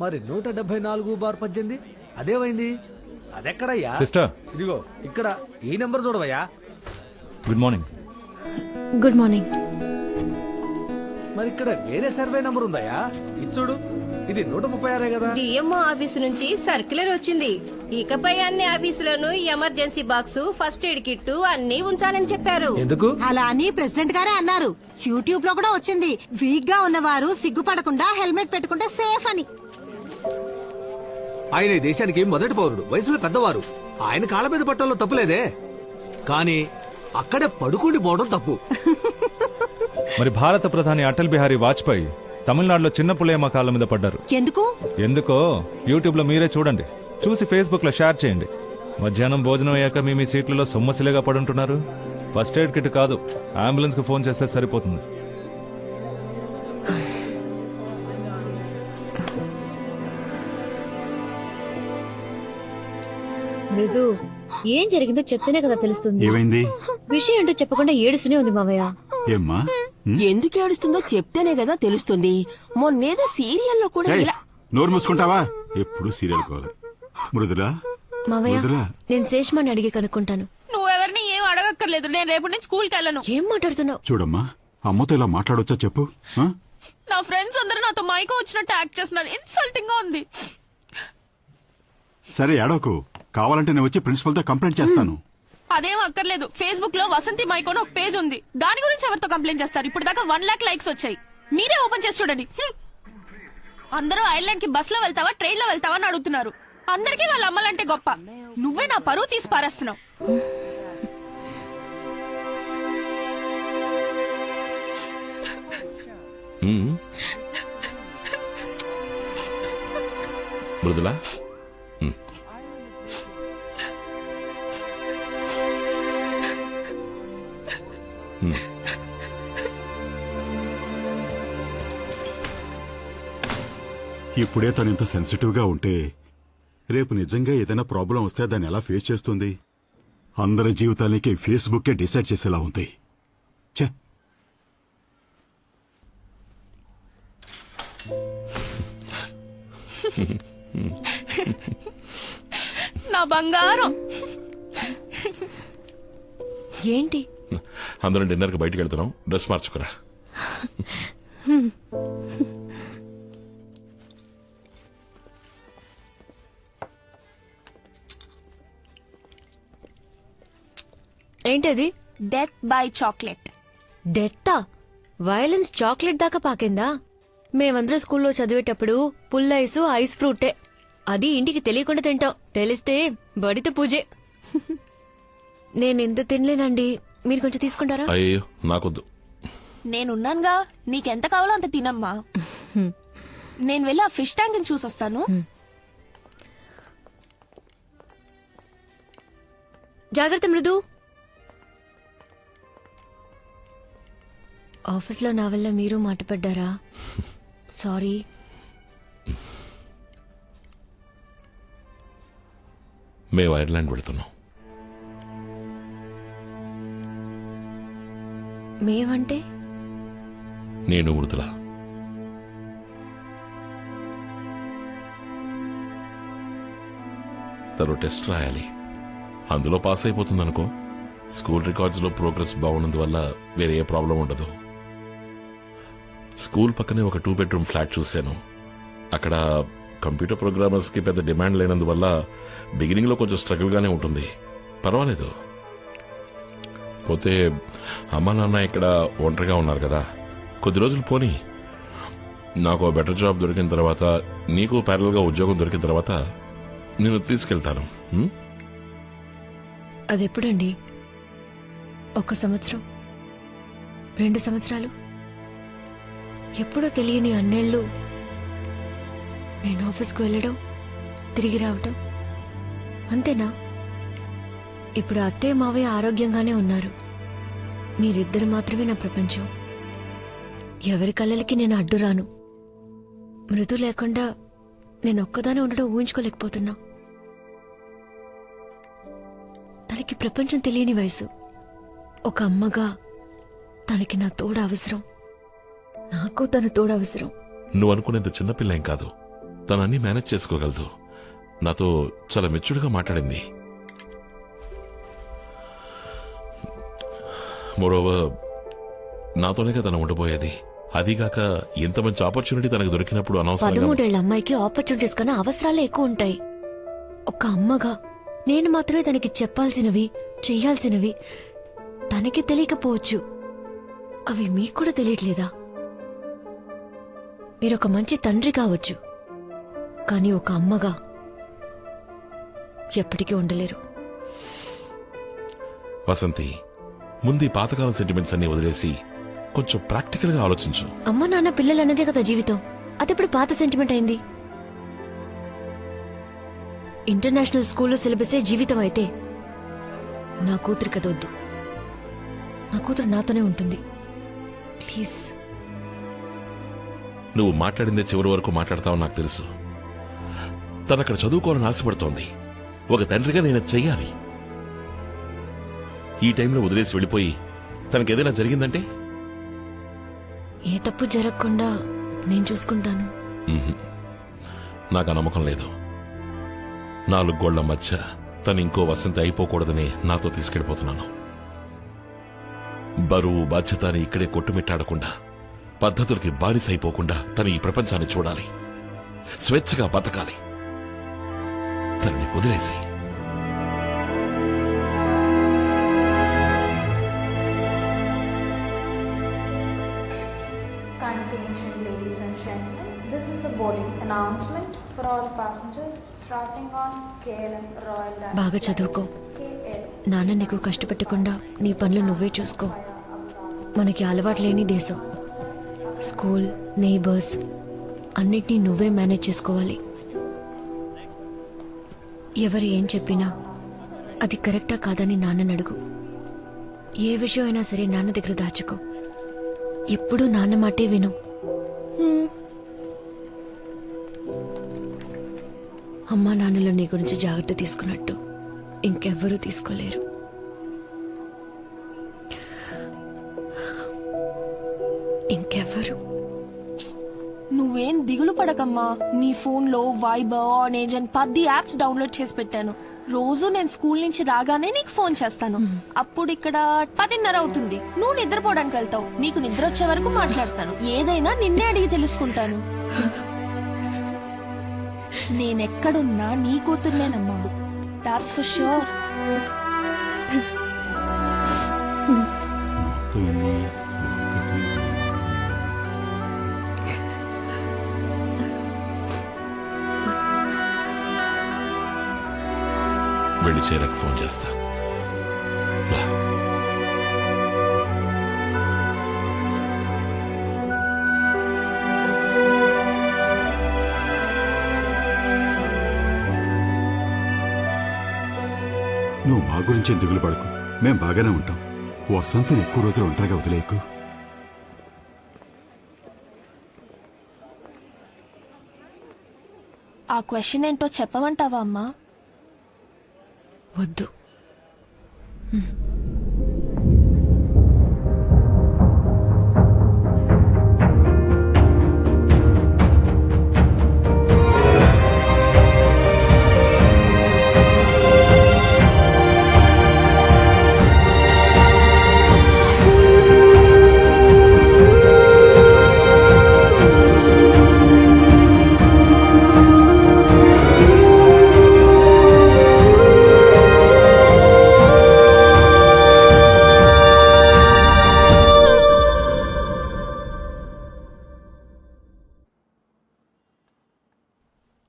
మరి 174/18 అదేమైంది? అదెక్కడయ్యా? సిస్టర్, ఇదిగో ఇక్కడ ఈ నెంబర్ చూడవయ్యా. Good morning. Good morning. మరి ఇక్కడ వేరే సర్వే నంబర్ ఉందయ్యా. ఇది చూడు, ఇది 136 కదా. డిఎంఓ ఆఫీసు నుంచి సర్క్యులర్ వచ్చింది. ఇకపై అన్ని ఆఫీసులను emergency box, first aid kit అన్ని ఉంచాలని చెప్పారు. ఎందుకు? అలా అని ప్రెసిడెంట్ గారే అన్నారు. యూట్యూబ్ లో కూడా వచ్చింది. వీక్ గా ఉన్నవారు సిగ్గుపడకుండా హెల్మెట్ పెట్టుకుంటే సేఫ్ అని. ఆయన ఈ దేశానికి మొదటి పౌరుడు, వయసులో పెద్దవారు. ఆయన కాళ్ళ మీద పట్టడంలో తప్పులేదే, కానీ అక్కడే పడుకుని పోవడం తప్పు. మరి భారత ప్రధాని అటల్ బిహారీ వాజ్పేయి తమిళనాడులో చిన్న పుల్లయ్యమ్మ కాళ్ళ మీద పడ్డారు. ఎందుకో యూట్యూబ్ లో మీరే చూడండి. చూసి ఫేస్బుక్ లో షేర్ చేయండి. మధ్యాహ్నం భోజనం అయ్యాక మీ సీట్లలో సొమ్మసిలేగా పడుంటున్నారు. ఫస్ట్ ఎయిడ్ కిట్ కాదు, అంబులెన్స్ కు ఫోన్ చేస్తే సరిపోతుంది. మృదు, ఏం జరిగిందో చెప్తేనే కదా తెలుస్తుంది. ఏమైంది? విషయం ఏంటో చెప్పకుండా ఏడుస్తూనే ఉంది మావయ్య. ఏమ్మా? ఎందుకు ఏడుస్తుందో చెప్తేనే కదా తెలుస్తుంది. మొన్నేదో సీరియల్లో కూడా ఏయ్, ఇలా. నోరు మూసుకుంటావా? ఎప్పుడు సీరియల్ కావాలి. మృదులా, మావయ్య, మృదులా. నేను శేష్మాని అడిగి కనుక్కుంటాను. నువ్వెవరిని ఏం అడగక్కర్లేదు. నేను రేపు నుంచి స్కూల్కి వెళ్ళను. ఏం మాట్లాడుతున్నావు? చూడమ్మా, అమ్మతో ఇలా మాట్లాడొచ్చా చెప్పు. ఆ? నా ఫ్రెండ్స్ అందరూ నాతో మైకో వచ్చినట్టు యాక్ట్ చేస్తున్నారు. ఇన్సల్టింగ్ గా ఉంది. సరే ఏడవకు. కావాలంటే నేను వచ్చి ప్రిన్సిపల్ తో కంప్లైంట్ చేస్తాను. అదేం అక్కర్లేదు. ఫేస్బుక్ లో వసంతి మైకోన్ ఒక పేజ్ ఉంది. దాని గురించి ఎవరితో కంప్లైంట్ చేస్తారు? ఇప్పుడు దాకా 1 lakh లైక్స్ వచ్చాయి. మీరే ఓపెన్ చేసి చూడండి. అందరూ ఐర్లాండ్ కి బస్ లో వెళ్తావా, ట్రైన్ లో వెళ్తావా అని అడుగుతున్నారు. అందరికీ వాళ్ళ అమ్మలంటే గొప్ప. నువ్వే నా పరువు తీసి పారేస్తున్నావు. మృదులా, ఇప్పుడే తను ఇంత సెన్సిటివ్ గా ఉంటే రేపు నిజంగా ఏదైనా ప్రాబ్లం వస్తే దాన్ని ఎలా ఫేస్ చేస్తుంది? అందరి జీవితానికి ఫేస్బుక్కే డిసైడ్ చేసేలా ఉంది. ఛే, నా బంగారం. ఏంటి? అందరం డిన్నర్ కి బయటికి వెళ్తున్నాం. డ్రెస్ మార్చుకురా. ఏంటది? Death by chocolate. డెత్తా? వైలెన్స్ చాక్లెట్ దాకా పాకిందా? మేమందరం స్కూల్లో చదివేటప్పుడు పుల్లైసు ఐస్ ఫ్రూటే. అది ఇంటికి తెలియకుండా తింటాం. తెలిస్తే బడిత పూజే. నేనెంత తినలేనండి, మీరు కొంచెం తీసుకుంటారా? అయ్యో, నాకొద్దు. నేనున్నానుగా, నీకెంత కావాలో అంత తినమ్మా. నేను వెళ్ళి ఆ ఫిష్ ట్యాంక్ ని చూసొస్తాను. జాగ్రత్త మృదు. ఆఫీస్లో నా వల్ల మీరు మాటపడ్డారా? సారీ. మేము ఐర్లాండ్ వెళుతున్నాం. మేమంటే? నేను మృదుల. తను టెస్ట్ రాయాలి. అందులో పాస్ అయిపోతుందనుకో. స్కూల్ రికార్డ్స్ లో ప్రోగ్రెస్ బాగున్నందువల్ల వేరే ఏ ప్రాబ్లం ఉండదు. స్కూల్ పక్కనే ఒక 2 bedroom ఫ్లాట్ చూశాను. అక్కడ కంప్యూటర్ ప్రోగ్రామర్స్ కి పెద్ద డిమాండ్ లేనందువల్ల బిగినింగ్ లో కొంచెం స్ట్రగుల్ గానే ఉంటుంది. పర్వాలేదు. పోతే అమ్మ నాన్న ఇక్కడ ఒంటరిగా ఉన్నారు కదా, కొద్ది రోజులు పోనీ. నాకు బెటర్ జాబ్ దొరికిన తర్వాత, నీకు ప్యారల్ గా ఉద్యోగం దొరికిన తర్వాత నేను తీసుకెళ్తాను. అదెప్పుడండి? 1 సంవత్సరం, 2 సంవత్సరాలు, ఎప్పుడో తెలియని అన్నేళ్ళు నేను ఆఫీస్కు వెళ్ళడం, తిరిగి రావటం, అంతేనా? ఇప్పుడు అత్తయ్య మావయ్య ఆరోగ్యంగానే ఉన్నారు. మీరిద్దరు మాత్రమే నా ప్రపంచం. ఎవరి కళ్ళకి నేను అడ్డురాను. మృదు లేకుండా నేను ఒక్కదానే ఉండడం ఊహించుకోలేకపోతున్నా. తనకి ప్రపంచం తెలియని వయసు. ఒక అమ్మగా తనకి నా తోడు అవసరం. నాకు తన తోడు అవసరం. నువ్వు అనుకునేంత చిన్నపిల్ల ఏం కాదు. తను అన్ని మేనేజ్ చేసుకోగలదు. నాతో చాలా మెచ్యూర్డ్గా మాట్లాడింది. మోరోవర్ నాతోనే తను ఉండిపోయేది. అదిగాక ఎంత మంచి ఆపర్చునిటీ తనకు దొరికినప్పుడు అనవసరంగా 13 ఏళ్ల అమ్మాయికి ఆపర్చునిటీస్ కన్నా అవసరాలే ఎక్కువ ఉంటాయి. ఒక అమ్మగా నేను మాత్రమే తనకి చెప్పాల్సినవి, చెయ్యాల్సినవి తనకి తెలియకపోవచ్చు. అవి మీకు కూడా తెలియట్లేదా? మీరొక మంచి తండ్రి కావచ్చు, కానీ ఒక అమ్మగా ఎప్పటికీ ఉండలేరు. వసంతి, ముందు ఈ పాతకాలం సెంటిమెంట్స్ అన్ని వదిలేసి కొంచెం ప్రాక్టికల్ గా ఆలోచించు. అమ్మ నాన్న పిల్లలు అన్నదే కదా జీవితం. అదెప్పుడు పాత సెంటిమెంట్ అయింది? ఇంటర్నేషనల్ స్కూల్లో సిలబసే జీవితం అయితే నా కూతురు కదొద్దు. నా కూతురు నాతోనే ఉంటుంది. ప్లీజ్. నువ్వు మాట్లాడిందే చివరి వరకు మాట్లాడతావు నాకు తెలుసు. తనక్కడ చదువుకోవాలని ఆశపడుతోంది. ఒక తండ్రిగా నేను అది చెయ్యాలి. ఈ టైంలో వదిలేసి వెళ్ళిపోయి తనకేదైనా జరిగిందంటే ఏ తప్పు జరగకుండా నేను చూసుకుంటాను. నాకు ఆ నమ్మకం లేదు. 4 గోళ్ల మధ్య తను ఇంకో వసంతి అయిపోకూడదని నాతో తీసుకెళ్లిపోతున్నాను. బరువు బాధ్యత అని ఇక్కడే కొట్టుమిట్టాడకుండా, పద్ధతులకి బానిస అయిపోకుండా తను ఈ ప్రపంచాన్ని చూడాలి, స్వేచ్ఛగా బతకాలి. తనని వదిలేసి Attention ladies and gentlemen, this is the boarding announcement for all passengers traveling on KLM Royal Dutch బాగా చదువుకో. KL. నాన్న నీకు కష్టపెట్టకుండా నీ పనులు నువ్వే చూసుకో. మనకి అలవాటు లేని దేశం. స్కూల్, నైబర్స్ అన్నిటినీ నువ్వే మేనేజ్ చేసుకోవాలి. ఎవరు ఏం చెప్పినా అది కరెక్టా కాదని నాన్నని అడుగు. ఏ విషయం అయినా సరే నాన్న దగ్గర దాచుకో. ఎప్పుడూ నాన్న మాటే విను. అమ్మా నాన్నలు నీ గురించి జాగ్రత్త తీసుకున్నట్టు ఇంకెవ్వరూ తీసుకోలేరు. ఇంకెవ్వరు. నువ్వేం దిగులు పడకమ్మా. నీ ఫోన్ లో వైబర్, ఆనేజ్ అని 10 యాప్స్ డౌన్లోడ్ చేసి పెట్టాను. రోజు నేను స్కూల్ నుంచి రాగానే నీకు ఫోన్ చేస్తాను. అప్పుడు ఇక్కడ 10:30 అవుతుంది. నువ్వు నిద్రపోవడానికి వెళ్తావు. నీకు నిద్ర వచ్చే వరకు మాట్లాడతాను. ఏదైనా నిన్నే అడిగి తెలుసుకుంటాను. నేనెక్కడున్నా నీ కూతుర్నేనమ్మా. That's for sure. వెళ్ళి చేరకు ఫోన్ చేస్తా. రా. నువ్వు మా గురించి దిగులు పడకు, మేం బాగానే ఉంటాం. వసంతిని ఎక్కువ రోజులు ఒంటరిగా వదిలేయకు. ఆ క్వశ్చన్ ఏంటో చెప్పమంటావా అమ్మా? వద్దు.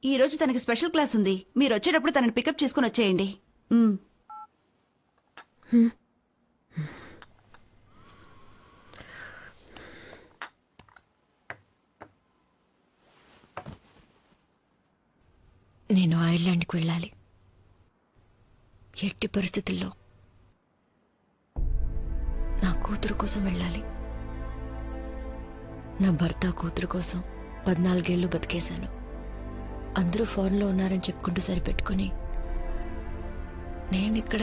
ఈ రోజు తనకి స్పెషల్ క్లాస్ ఉంది. మీరు వచ్చేటప్పుడు తనని పికప్ చేసుకుని వచ్చేయండి. నేను ఐర్లాండ్కి వెళ్ళాలి. ఎట్టి పరిస్థితుల్లో నా కూతురు కోసం వెళ్ళాలి. నా భర్త కూతురు కోసం 14 ఏళ్లు బతికేశాను. అందరూ ఫారెన్లో ఉన్నారని చెప్పుకుంటూ సరిపెట్టుకుని నేను ఇక్కడ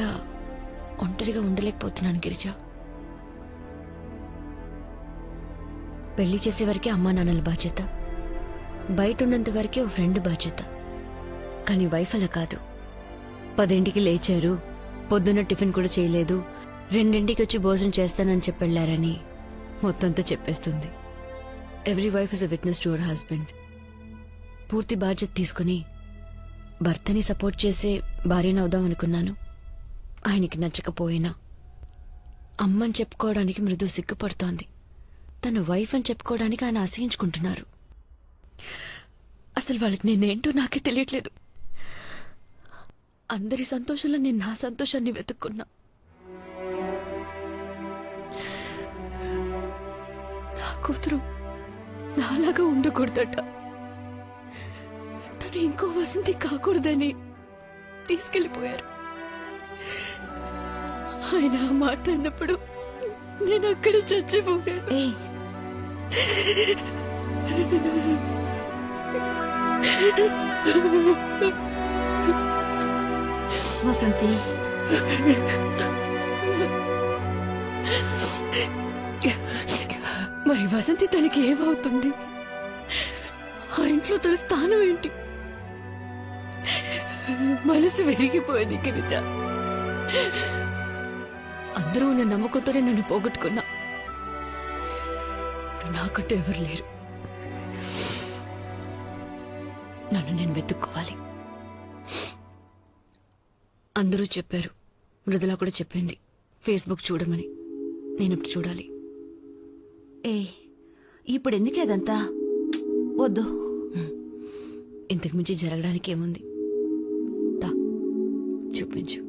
ఒంటరిగా ఉండలేకపోతున్నాను గిరిజా. పెళ్లి చేసే వరకే అమ్మా నాన్నల బాధ్యత. బయట ఉన్నంత వరకే ఓ ఫ్రెండ్ బాధ్యత. కానీ వైఫ్ అలా కాదు. 10ంటికి లేచారు, పొద్దున్న టిఫిన్ కూడా చేయలేదు, 2ంటికి వచ్చి భోజనం చేస్తానని చెప్పెళ్లారని మొత్తంతో చెప్పేస్తుంది. Every wife is a witness to our husband. పూర్తి బాధ్యత తీసుకుని భర్తని సపోర్ట్ చేసే భార్యనవుదాం అనుకున్నాను. ఆయనకి నచ్చకపోయినా అమ్మని చెప్పుకోవడానికి మృదు సిగ్గుపడుతోంది. తన వైఫ్ అని చెప్పుకోవడానికి ఆయన అసహించుకుంటున్నారు. అసలు వాళ్ళకి నేనేంటో నాకే తెలియట్లేదు. అందరి సంతోషంలో నేను నా సంతోషాన్ని వెతుక్కున్నా. నా కూతురు నాలాగా ఉండకూడదట. తను ఇంకో వసంతి కాకూడదని తీసుకెళ్లిపోయారు. ఆయన ఆ మాట అన్నప్పుడు నేను అక్కడ చచ్చిపోయాను. వసంతి, మరి వసంతి తనకి ఏమవుతుంది? ఆ ఇంట్లో తన స్థానం ఏంటి? మనసు విరిగిపోయింది గిరిజ. అందరూ ఉన్న నమ్మకంతోనే నన్ను పోగొట్టుకున్నా. నాకంటూ ఎవరు లేరు. నన్ను నేను వెతుక్కోవాలి. అందరూ చెప్పారు, మృదులా కూడా చెప్పింది ఫేస్బుక్ చూడమని. నేను ఇప్పుడు చూడాలి. ఇప్పుడు ఎందుకే అదంతా? వద్దు. ఇంతకు మించి జరగడానికి ఏముంది? దా చూపించు.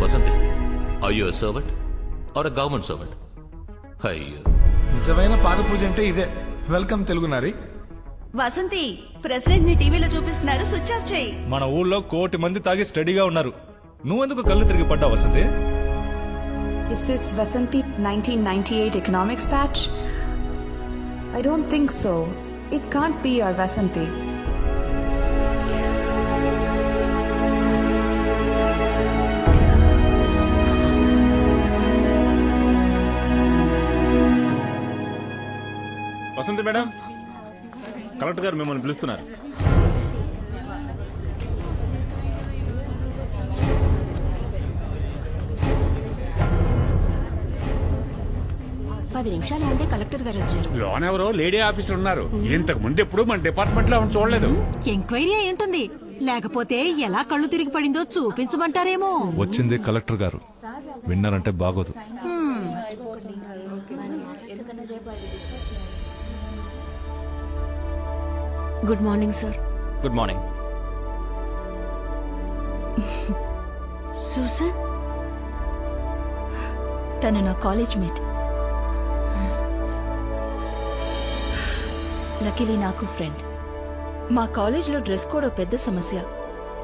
Vasanthi, are you a servant or a government servant? అయ్యో, నిజమైన పాద పూజ అంటే ఇదే. వెల్కమ్ తెలుగు నారి. వసంతి, ప్రెసిడెంట్ ని టీవీలో చూపిస్తున్నారు, స్విచ్ ఆఫ్ చేయి. మన ఊళ్ళో 1 కోటి మంది తాగి స్టడీగా ఉన్నారు. నువ్వెందుకు కళ్ళు తిరిగి పడ్డావు Vasanthi? Is this Vasanti 1998 economics patch? I don't think so. It can't be our Vasanti. Vasanthi madam, collector గారు మిమ్మల్ని పిలుస్తున్నారు. నిమిషాల ముందే కలెక్టర్ గారు వచ్చారు. లోన్ ఎవరో లేడీ ఆఫీసర్ ఉన్నారు. ఇంతకు ముందు ఎప్పుడు మన డిపార్ట్మెంట్ లో చూడలేదు. ఎంక్వైరీ అయి ఉంటుంది. లేకపోతే ఎలా కళ్ళు తిరిగి పడిందో చూపించమంటారేమో. వచ్చింది కలెక్టర్ గారు. విన్నారంటే బాగోదు. Good morning sir. Good morning. Susan, తను నా కాలేజ్ మేట్. లక్కీలీ నాకు ఫ్రెండ్. మా కాలేజ్లో డ్రెస్ కోడ్ ఓ పెద్ద సమస్య.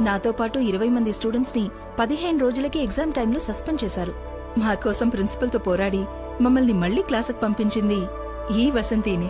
నాతో పాటు 20 మంది స్టూడెంట్స్ ని 15 రోజులకి ఎగ్జామ్ టైంలో సస్పెండ్ చేశారు. మా కోసం ప్రిన్సిపల్తో పోరాడి మమ్మల్ని మళ్లీ క్లాసుకు పంపించింది ఈ వసంతిని.